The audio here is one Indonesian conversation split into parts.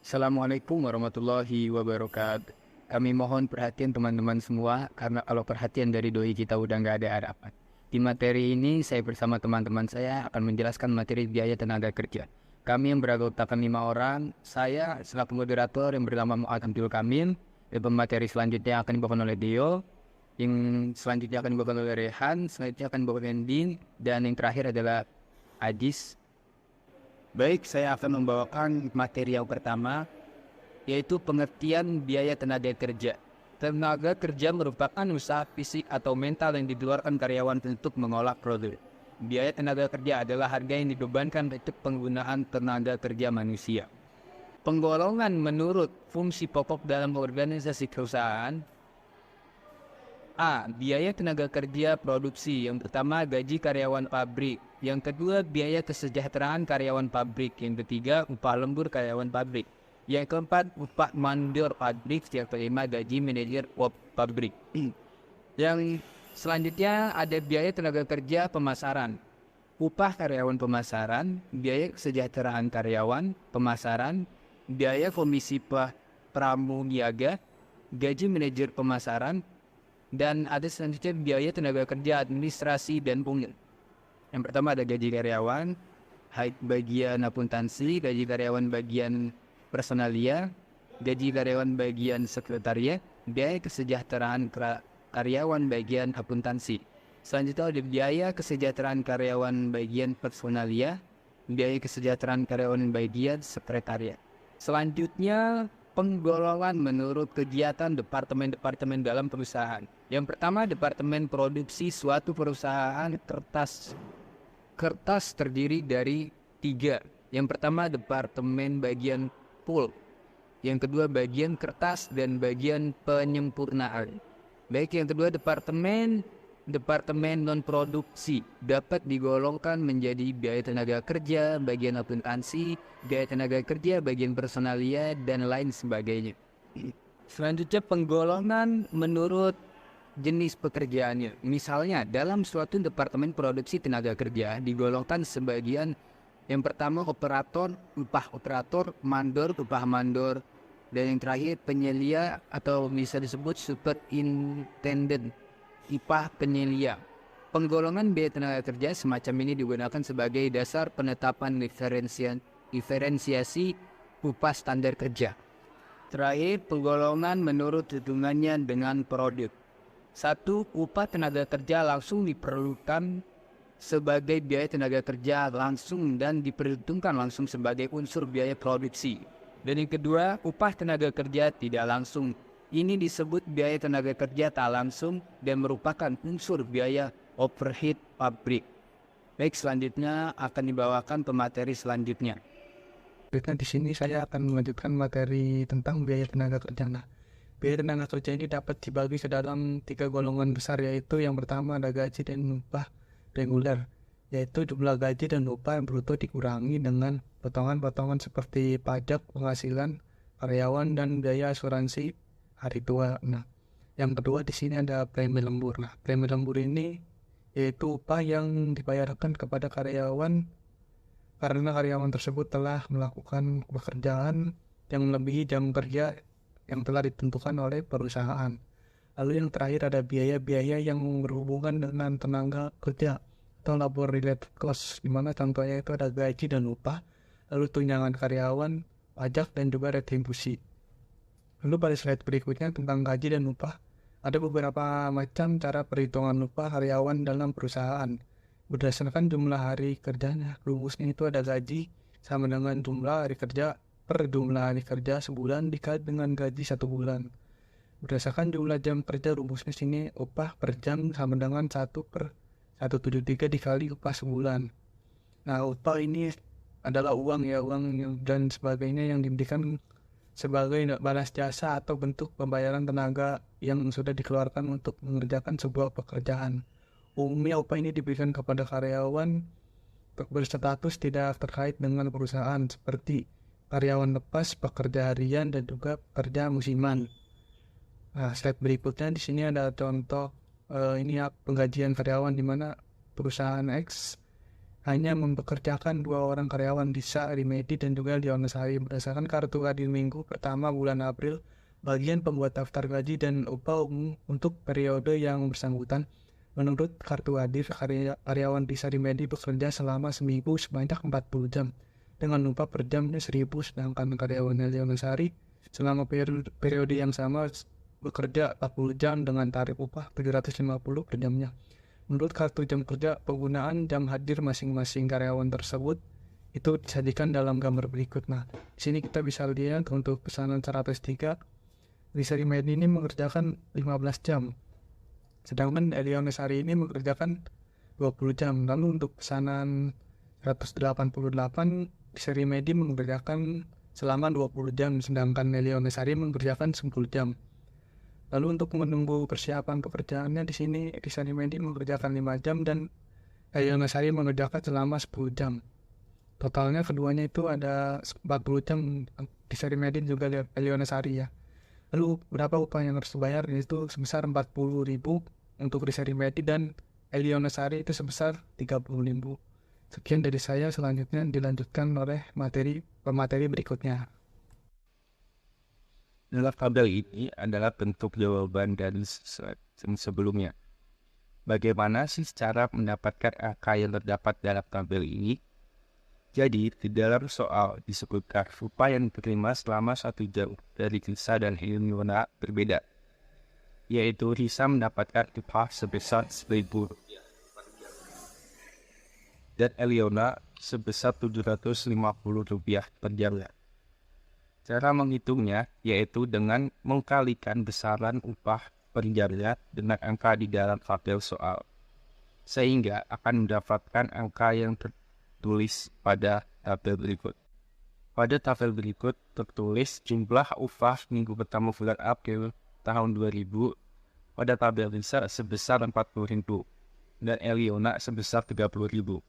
Assalamualaikum warahmatullahi wabarakatuh. Kami mohon perhatian teman-teman semua karena kalau perhatian dari doi kita udah nggak ada harapan. Di materi ini saya bersama teman-teman saya akan menjelaskan materi biaya tenaga kerja. Kami yang beranggotakan 5 orang, saya selaku moderator yang bernama Muhammad Abdul Kamil, dan pemateri selanjutnya akan dibawakan oleh Deo, yang selanjutnya akan dibawakan oleh Rehan, selanjutnya akan dibawakan Endin, dan yang terakhir adalah Ajis. Baik, saya akan membawakan materi yang pertama, yaitu pengertian biaya tenaga kerja. Tenaga kerja merupakan usaha fisik atau mental yang dikeluarkan karyawan untuk mengolah produk. Biaya tenaga kerja adalah harga yang dibebankan untuk penggunaan tenaga kerja manusia. Penggolongan menurut fungsi pokok dalam organisasi perusahaan. A. Biaya tenaga kerja produksi. Yang pertama, gaji karyawan pabrik. Yang kedua, biaya kesejahteraan karyawan pabrik. Yang ketiga, upah lembur karyawan pabrik. Yang keempat, upah mandor pabrik. Yang kelima, gaji manajer pabrik. Yang selanjutnya ada biaya tenaga kerja pemasaran. Upah karyawan pemasaran, biaya kesejahteraan karyawan pemasaran, biaya komisi pramuniaga, gaji manajer pemasaran, dan ada selanjutnya biaya tenaga kerja administrasi dan pungut. Yang pertama ada gaji karyawan, bagian akuntansi, gaji karyawan bagian personalia, gaji karyawan bagian sekretariat, biaya kesejahteraan karyawan bagian akuntansi. Selanjutnya ada biaya kesejahteraan karyawan bagian personalia, biaya kesejahteraan karyawan bagian sekretariat. Selanjutnya penggolongan menurut kegiatan departemen-departemen dalam perusahaan. Yang pertama, departemen produksi suatu perusahaan kertas terdiri dari 3. Yang pertama, departemen bagian pulp. Yang kedua, bagian kertas dan bagian penyempurnaan. Baik, yang kedua, departemen non-produksi dapat digolongkan menjadi biaya tenaga kerja, bagian akuntansi, biaya tenaga kerja, bagian personalia, dan lain sebagainya. Selanjutnya penggolongan menurut jenis pekerjaannya. Misalnya dalam suatu departemen produksi tenaga kerja digolongkan sebagian yang pertama operator, upah operator, mandor, upah mandor, dan yang terakhir penyelia atau bisa disebut superintendent, upah penyelia. Penggolongan biaya tenaga kerja semacam ini digunakan sebagai dasar penetapan diferensiasi upah standar kerja. Terakhir, penggolongan menurut hubungannya dengan produk. 1. Upah tenaga kerja langsung diperlukan sebagai biaya tenaga kerja langsung dan diperhitungkan langsung sebagai unsur biaya produksi. Dan yang kedua, upah tenaga kerja tidak langsung. Ini disebut biaya tenaga kerja tak langsung dan merupakan unsur biaya overhead pabrik. Baik, selanjutnya akan dibawakan pemateri selanjutnya. Di sini saya akan melanjutkan materi tentang biaya tenaga kerja. Biaya tenaga kerja ini dapat dibagi ke dalam 3 golongan besar, yaitu yang pertama ada gaji dan upah reguler, yaitu jumlah gaji dan upah yang bruto dikurangi dengan potongan-potongan seperti pajak, penghasilan karyawan, dan biaya asuransi hari tua. Yang kedua di sini ada premi lembur. Premi lembur ini yaitu upah yang dibayarkan kepada karyawan karena karyawan tersebut telah melakukan pekerjaan yang melebihi jam kerja yang telah ditentukan oleh perusahaan. Lalu yang terakhir ada biaya-biaya yang berhubungan dengan tenaga kerja atau labor related cost, di mana contohnya itu ada gaji dan upah, lalu tunjangan karyawan, pajak, dan juga retribusi. Lalu pada slide berikutnya tentang gaji dan upah, ada beberapa macam cara perhitungan upah karyawan dalam perusahaan. Berdasarkan jumlah hari kerjanya, rumusnya itu ada gaji sama dengan jumlah hari kerja per jumlah hari kerja sebulan dikali dengan gaji 1 bulan. Berdasarkan jumlah jam kerja, rumusnya sini upah per jam sama dengan 1/173 dikali upah sebulan. Upah ini adalah uang dan sebagainya yang diberikan sebagai balas jasa atau bentuk pembayaran tenaga yang sudah dikeluarkan untuk mengerjakan sebuah pekerjaan. Umumnya upah ini diberikan kepada karyawan berstatus tidak terkait dengan perusahaan seperti karyawan lepas, pekerja harian, dan juga pekerja musiman. Slide berikutnya di sini ada contoh ini penggajian karyawan di mana perusahaan X hanya mempekerjakan 2 orang karyawan di Rimedi dan juga Leonesari berdasarkan kartu adil minggu pertama bulan April. Bagian pembuat daftar gaji dan upah umum untuk periode yang bersangkutan. Menurut kartu adil, karyawan di Rimedi bekerja selama seminggu sebanyak 40 jam dengan upah per jamnya 1.000, sedangkan karyawan Leonesari selama periode yang sama bekerja 40 jam dengan tarif upah 750 per jamnya. Menurut kartu jam kerja, penggunaan jam hadir masing-masing karyawan tersebut itu disajikan dalam gambar berikut. Nah, di sini kita bisa lihat untuk pesanan 103, Risa Rimedi ini mengerjakan 15 jam. Sedangkan Elionesari ini mengerjakan 20 jam. Lalu untuk pesanan 188, Risa Rimedi mengerjakan selama 20 jam, sedangkan Elionesari mengerjakan 10 jam. Lalu untuk menunggu persiapan pekerjaannya di sini Risa Rimedi mengerjakan 5 jam dan Elionesari mengerjakan selama 10 jam. Totalnya keduanya itu ada 40 jam Risa Rimedi juga Elionesari ya. Lalu berapa upah yang harus dibayar? Itu sebesar 40.000 untuk Risa Rimedi dan Elionesari itu sebesar 30.000. Sekian dari saya, selanjutnya dilanjutkan oleh pemateri berikutnya. Dalam tabel ini adalah bentuk jawaban dari sebelumnya. Bagaimana sih cara mendapatkan angka yang terdapat dalam tabel ini? Jadi, di dalam soal disebutkan upah yang diterima selama 1 jam dari Risa dan Eliona berbeda, yaitu Risa mendapatkan upah sebesar 1.000 dan Eliona sebesar 750 rupiah per jamnya. Cara menghitungnya yaitu dengan mengkalikan besaran upah per jamnya dengan angka di dalam tabel soal, sehingga akan mendapatkan angka yang tertulis pada tabel berikut. Pada tabel berikut tertulis jumlah upah minggu pertama bulan April tahun 2000 pada tabel Risa sebesar 40.000 dan Eliona sebesar 30.000.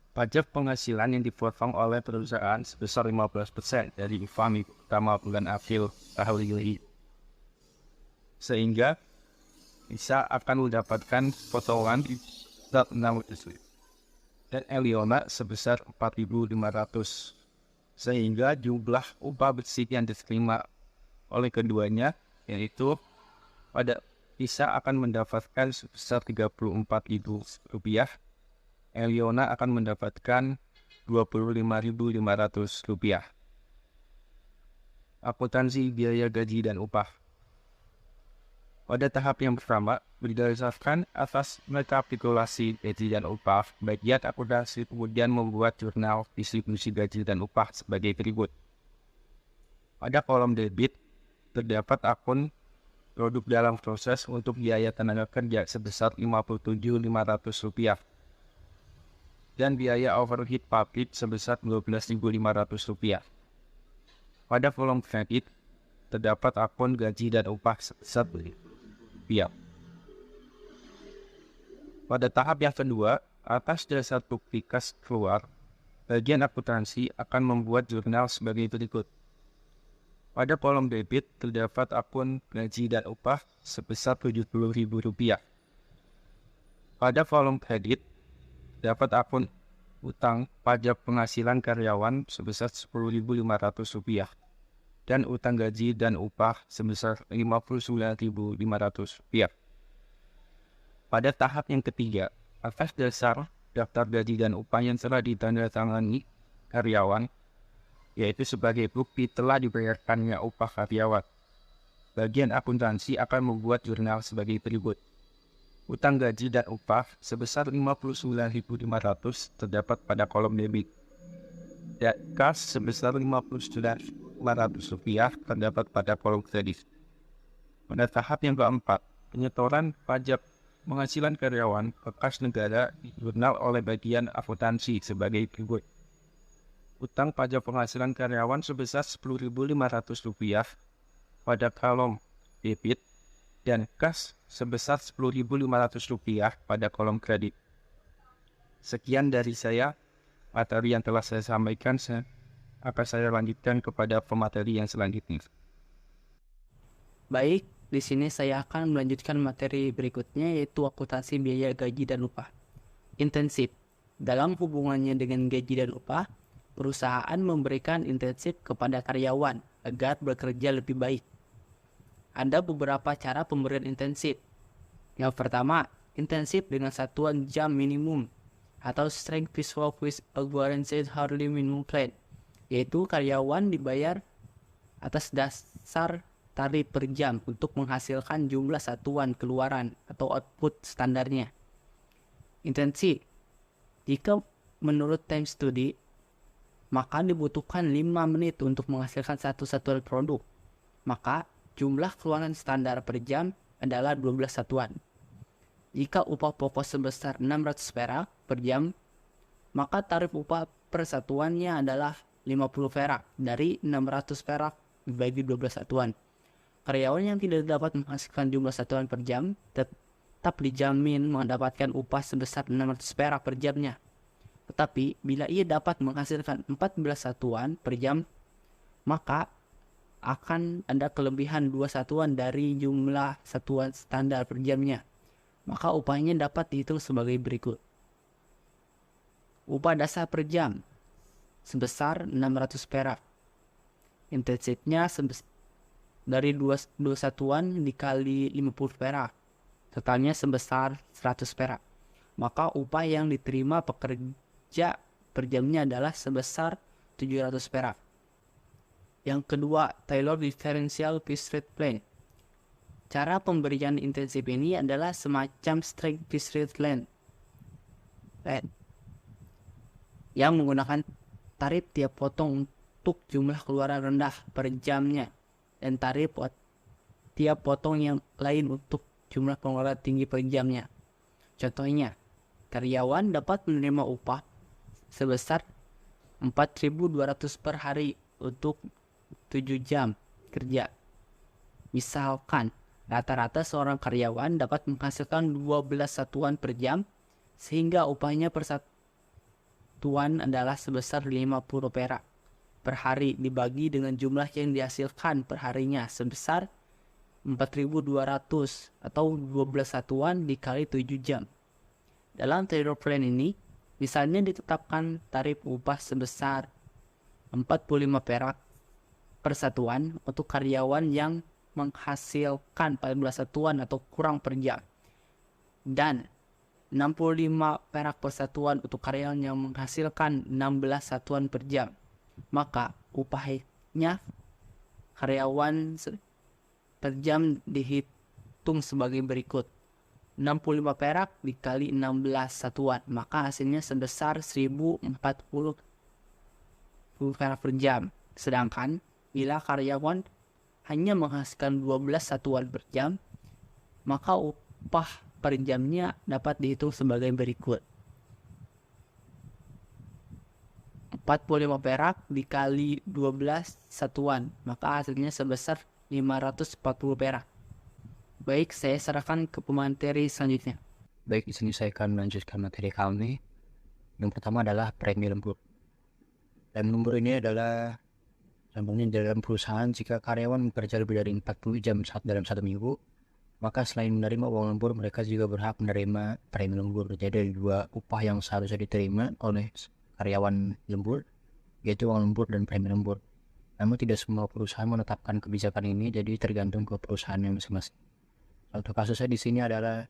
Pajak penghasilan yang dipotong oleh perusahaan sebesar 15% dari upah minggu pertama bulan April tahun ini. Sehingga Risa akan mendapatkan potongan sebesar 6.000 dan Eliona sebesar 4.500. Sehingga jumlah upah bersih yang diterima oleh keduanya yaitu pada Risa akan mendapatkan sebesar 34.000 rupiah. Eliona akan mendapatkan 25.500 rupiah. Akuntansi biaya gaji dan upah. Pada tahap yang pertama, berdasarkan atas rekapitulasi gaji dan upah, bagian akuntansi kemudian membuat jurnal distribusi gaji dan upah sebagai berikut. Pada kolom debit, terdapat akun produk dalam proses untuk biaya tenaga kerja sebesar 57.500 rupiah. Dan biaya overhead pabrik sebesar 12.500 rupiah. Pada kolom kredit, terdapat akun gaji dan upah sebesar rupiah. Pada tahap yang kedua, atas dasar bukti kas keluar, bagian akuntansi akan membuat jurnal sebagai berikut. Pada kolom debit, terdapat akun gaji dan upah sebesar 70.000 rupiah. Pada kolom kredit, dapat akun utang pajak penghasilan karyawan sebesar 10.500 rupiah dan utang gaji dan upah sebesar 59.500 rupiah. Pada tahap yang ketiga, atas dasar daftar gaji dan upah yang telah ditandatangani karyawan, yaitu sebagai bukti telah dibayarkannya upah karyawan, bagian akuntansi akan membuat jurnal sebagai berikut. Utang gaji dan upah sebesar 59.500 terdapat pada kolom debit. Dan kas sebesar 59.500 rupiah terdapat pada kolom kredit. Pada tahap yang keempat, penyetoran pajak penghasilan karyawan ke kas negara di jurnal oleh bagian akuntansi sebagai berikut. Utang pajak penghasilan karyawan sebesar 10.500 rupiah pada kolom debit dan kas sebesar 10.500 rupiah pada kolom kredit. Sekian dari saya, materi yang telah saya sampaikan akan saya lanjutkan kepada pemateri yang selanjutnya. Baik, di sini saya akan melanjutkan materi berikutnya yaitu akuntansi biaya gaji dan upah. Intensif. Dalam hubungannya dengan gaji dan upah, perusahaan memberikan insentif kepada karyawan agar bekerja lebih baik. Ada beberapa cara pemberian insentif. Yang pertama, insentif dengan satuan jam minimum atau strength piece work with a guaranteed hourly minimum plan, yaitu karyawan dibayar atas dasar tarif per jam untuk menghasilkan jumlah satuan keluaran atau output standarnya. Insentif, jika menurut time study, maka dibutuhkan 5 menit untuk menghasilkan satu satuan produk, maka jumlah keluaran standar per jam adalah 12 satuan. Jika upah pokok sebesar 600 perak per jam, maka tarif upah per satuannya adalah 50 perak dari 600 perak dibagi 12 satuan. Karyawan yang tidak dapat menghasilkan jumlah satuan per jam tetap dijamin mendapatkan upah sebesar 600 perak per jamnya. Tetapi bila ia dapat menghasilkan 14 satuan per jam, maka akan ada kelebihan 2 satuan dari jumlah satuan standar per jamnya. Maka upahnya dapat dihitung sebagai berikut. Upah dasar per jam sebesar 600 perak. Intensitnya dari 2 satuan dikali 50 perak. Totalnya sebesar 100 perak. Maka upah yang diterima pekerja per jamnya adalah sebesar 700 perak. Yang kedua, Taylor Differential Piece Rate Plan. Cara pemberian intensif ini adalah semacam straight piece rate plan yang menggunakan tarif tiap potong untuk jumlah keluaran rendah per jamnya dan tarif tiap potong yang lain untuk jumlah pengeluaran tinggi per jamnya. Contohnya, karyawan dapat menerima upah sebesar 4.200 per hari untuk 7 jam kerja. Misalkan, rata-rata seorang karyawan dapat menghasilkan 12 satuan per jam, sehingga upahnya per satuan adalah sebesar 50 perak per hari dibagi dengan jumlah yang dihasilkan per harinya sebesar 4.200 atau 12 satuan dikali 7 jam. Dalam Taylor Plan ini, misalnya ditetapkan tarif upah sebesar 45 perak per satuan untuk karyawan yang menghasilkan 14 satuan atau kurang per jam, dan 65 perak per satuan untuk karyawan yang menghasilkan 16 satuan per jam. Maka upahnya karyawan per jam dihitung sebagai berikut. 65 perak dikali 16 satuan, maka hasilnya sebesar 1040 perak per jam. Sedangkan bila karyawan hanya menghasilkan 12 satuan per jam, maka upah per jamnya dapat dihitung sebagai berikut. 45 perak dikali 12 satuan, maka hasilnya sebesar 540 perak. Baik, saya serahkan ke pemateri selanjutnya. Baik, di sini saya akan melanjutkan materi kami. Yang pertama adalah premi lembur. Premi lembur ini adalah contohnya dalam perusahaan jika karyawan bekerja lebih dari 40 jam dalam 1 minggu, maka selain menerima uang lembur, mereka juga berhak menerima premi lembur. Jadi ada 2 upah yang seharusnya diterima oleh karyawan lembur, yaitu uang lembur dan premi lembur. Namun tidak semua perusahaan menetapkan kebijakan ini, jadi tergantung ke perusahaannya masing-masing. Contoh kasusnya di sini adalah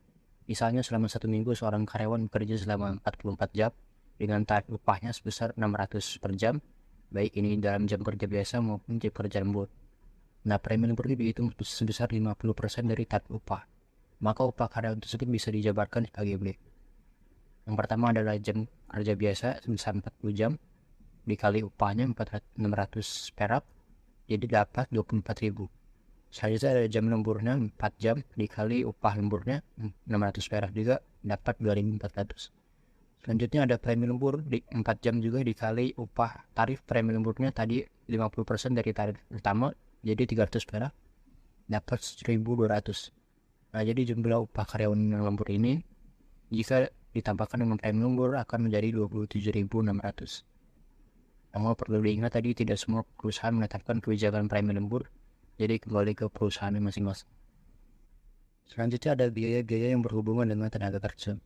misalnya selama 1 minggu seorang karyawan bekerja selama 44 jam dengan tarif upahnya sebesar 600 per jam, baik ini dalam jam kerja biasa maupun jam kerja lembur. Nah, premi lembur ini dihitung sebesar 50% dari tarif upah. Maka upah karyawan tersebut bisa dijabarkan sebagai berikut. Yang pertama adalah jam kerja biasa sebesar 40 jam dikali upahnya 600 perak, jadi dapat 24.000. Selanjutnya ada jam lemburnya 4 jam dikali upah lemburnya 600 perak, juga dapat 2.400. Selanjutnya ada premi lembur di 4 jam juga dikali upah tarif premi lemburnya tadi 50% dari tarif utama, jadi 300 perak, dapat 1.200. Nah, jadi jumlah upah karyawan yang lembur ini jika ditambahkan dengan premi lembur akan menjadi 27.600. Namun perlu diingat tadi tidak semua perusahaan menetapkan kebijakan premi lembur, jadi kembali ke perusahaan masing-masing. Selanjutnya ada biaya-biaya yang berhubungan dengan tenaga kerja.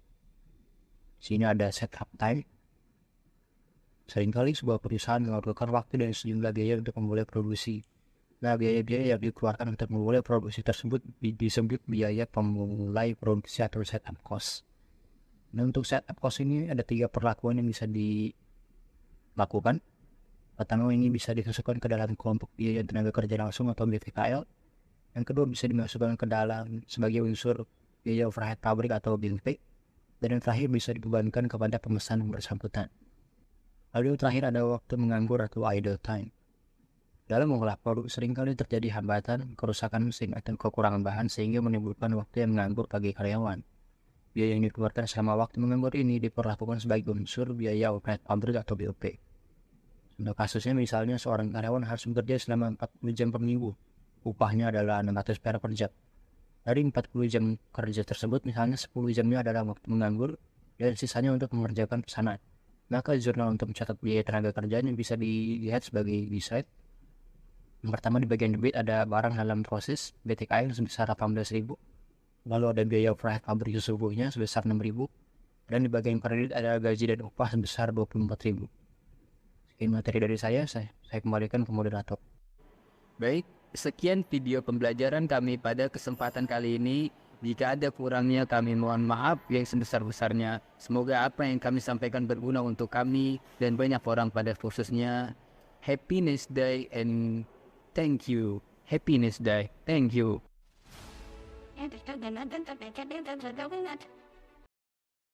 Sini ada setup time. Seringkali sebuah perusahaan mengorbankan waktu dan sejumlah biaya untuk memulai produksi. Nah, biaya-biaya yang dikeluarkan untuk memulai produksi tersebut disebut biaya pemulai produksi atau setup cost. Nah, untuk setup cost ini ada 3 perlakuan yang bisa dilakukan. Pertama, ini bisa dimasukkan ke dalam kelompok biaya tenaga kerja langsung atau BTKL. Yang kedua, bisa dimasukkan ke dalam sebagai unsur biaya overhead pabrik atau BOP. Dan yang terakhir bisa dibebankan kepada pemesan yang bersangkutan. Lalu yang terakhir ada waktu menganggur atau idle time. Dalam mengolah produk seringkali terjadi hambatan, kerusakan mesin atau kekurangan bahan sehingga menimbulkan waktu yang menganggur bagi karyawan. Biaya yang dikeluarkan selama waktu menganggur ini diperlakukan sebagai unsur biaya overhead pabrik atau BOP. Untuk kasusnya misalnya seorang karyawan harus bekerja selama 40 jam per minggu. Upahnya adalah 600 perak per jam. Dari 40 jam kerja tersebut misalnya 10 jamnya adalah waktu menganggur dan sisanya untuk mengerjakan pesanan. Maka jurnal untuk mencatat biaya tenaga kerjanya bisa dilihat sebagai slide. Yang pertama di bagian debit ada barang dalam proses BTKL sebesar 18.000. Lalu ada biaya overhead pabrik sesungguhnya sebesar 6.000. Dan di bagian kredit ada gaji dan upah sebesar 24.000. Sekian materi dari saya kembalikan ke moderator. Baik, sekian video pembelajaran kami pada kesempatan kali ini. Jika ada kurangnya kami mohon maaf yang sebesar-besarnya. Semoga apa yang kami sampaikan berguna untuk kami dan banyak orang pada khususnya. Happiness Day and thank you. Happiness Day. Thank you.